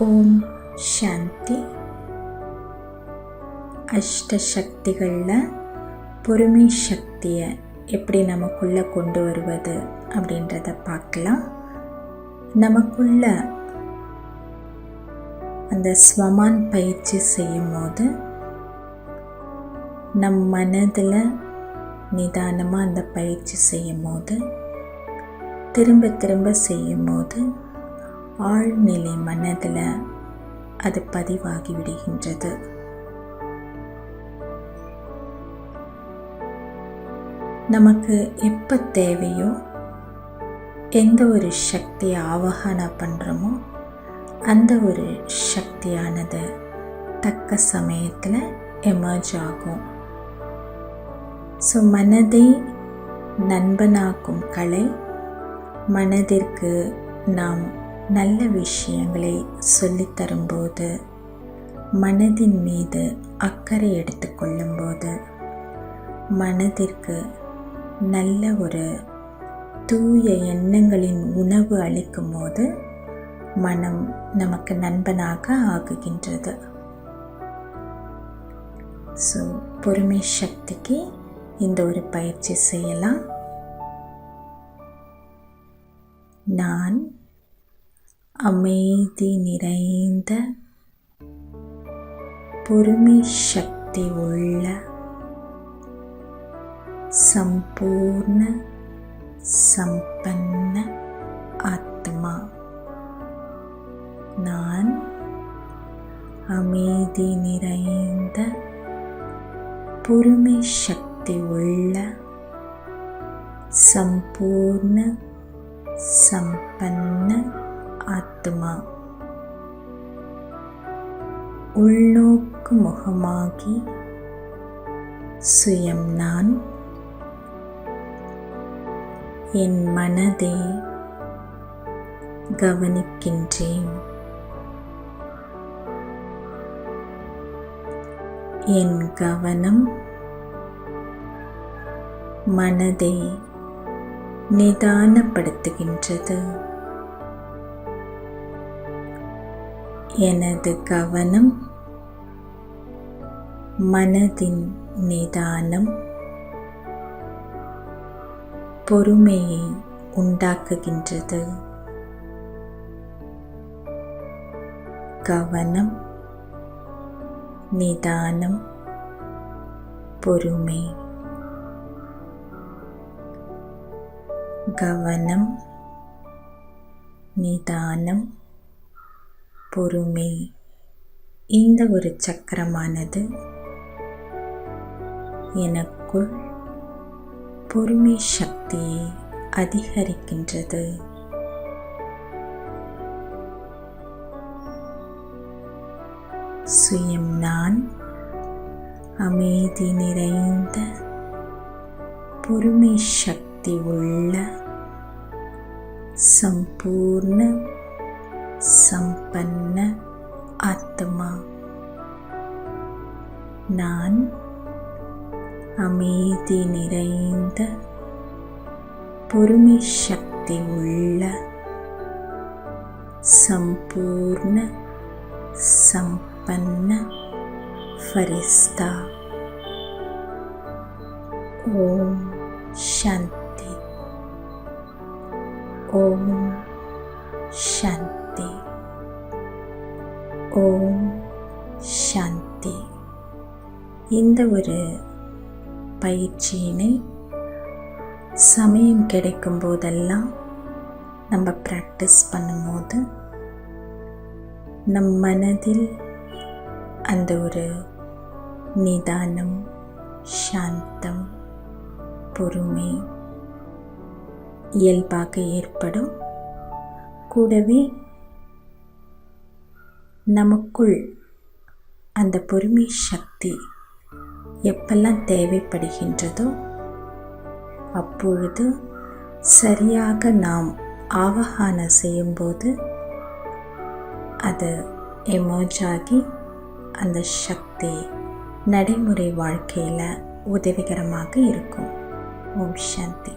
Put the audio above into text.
ஓம் சாந்தி. அஷ்டசக்திகளில் பொறுமை சக்தியை எப்படி நமக்குள்ளே கொண்டு வருவது அப்படின்றத பார்க்கலாம். நமக்குள்ள அந்த ஸ்வமான் பயிற்சி செய்யும் போது நம் மனதில் நிதானமாக அந்த பயிற்சி செய்யும் போது திரும்ப திரும்ப செய்யும் போது ஆழ்நிலை மனதில் அது பதிவாகி விடுகின்றது. நமக்கு எப்போ தேவையோ எந்த ஒரு சக்தியை ஆவாகனம் பண்ணுறோமோ அந்த ஒரு சக்தியானது தக்க சமயத்தில் எமர்ஜ் ஆகும். ஸோ மனதை நண்பனாக்கும் கலை, மனதிற்கு நாம் நல்ல விஷயங்களை சொல்லித்தரும்போது, மனதின் மீது அக்கறை எடுத்துக்கொள்ளும்போது, மனதிற்கு நல்ல ஒரு தூய எண்ணங்களின் உணவு அளிக்கும் போது மனம் நமக்கு நண்பனாக ஆகுகின்றது. ஸோ பொறுமை சக்திக்கு இந்த ஒரு பயிற்சி செய்யலாம். நான் அமைதி நிறைந்த பொறுமை சக்தி உள்ள சம்பூர்ண சம்பன்ன ஆத்மா. நான் அமைதி நிறைந்த பொறுமை சக்தி உள்ள சம்பூர்ண சம்பன்ன ஆத்மா. உள்நோக்கு முகமாகி சுயம் நான் என் மனதை கவனிக்கின்றேன். என் கவனம் மனதை நிதானப்படுத்துகின்றது. எனது கவனம் மனதின் நிதானம் பொறுமையை உண்டாக்குகின்றது. கவனம், நிதானம், பொறுமை. கவனம், நிதானம், பொறுமை. இந்த ஒரு சக்கரமானது எனக்குள் பொறுமை சக்தியை அதிகரிக்கின்றது. சுயம் நான் அமைதி நிறைந்த பொறுமை சக்தி உள்ள சம்பூர்ண சம்பன்ன ஆத்மா. நான் அமைதி நிறைந்த பொறுமை சக்தி உள்ள சம்பூர்ண சம்பன்ன ஃபரிஸ்தா. ஓம் சாந்தி. ஓம் சாந்தி. ஓம் சாந்தி. இந்த ஒரு பயிற்சியினை சமயம் கிடைக்கும் போதெல்லாம் நம்ம ப்ராக்டிஸ் பண்ணும்போது நம் மனதில் அந்த ஒரு நிதானம், சாந்தம், பொறுமை இயல்பாக ஏற்படும். கூடவே நமக்குள் அந்த பொறுமை சக்தி எப்பெல்லாம் தேவைப்படுகின்றதோ அப்பொழுது சரியாக நாம் ஆவாகனம் செய்யும்போது அது எமர்ஜ் ஆகி அந்த சக்தி நடைமுறை வாழ்க்கையில் உதவிகரமாக இருக்கும். ஓம் சாந்தி.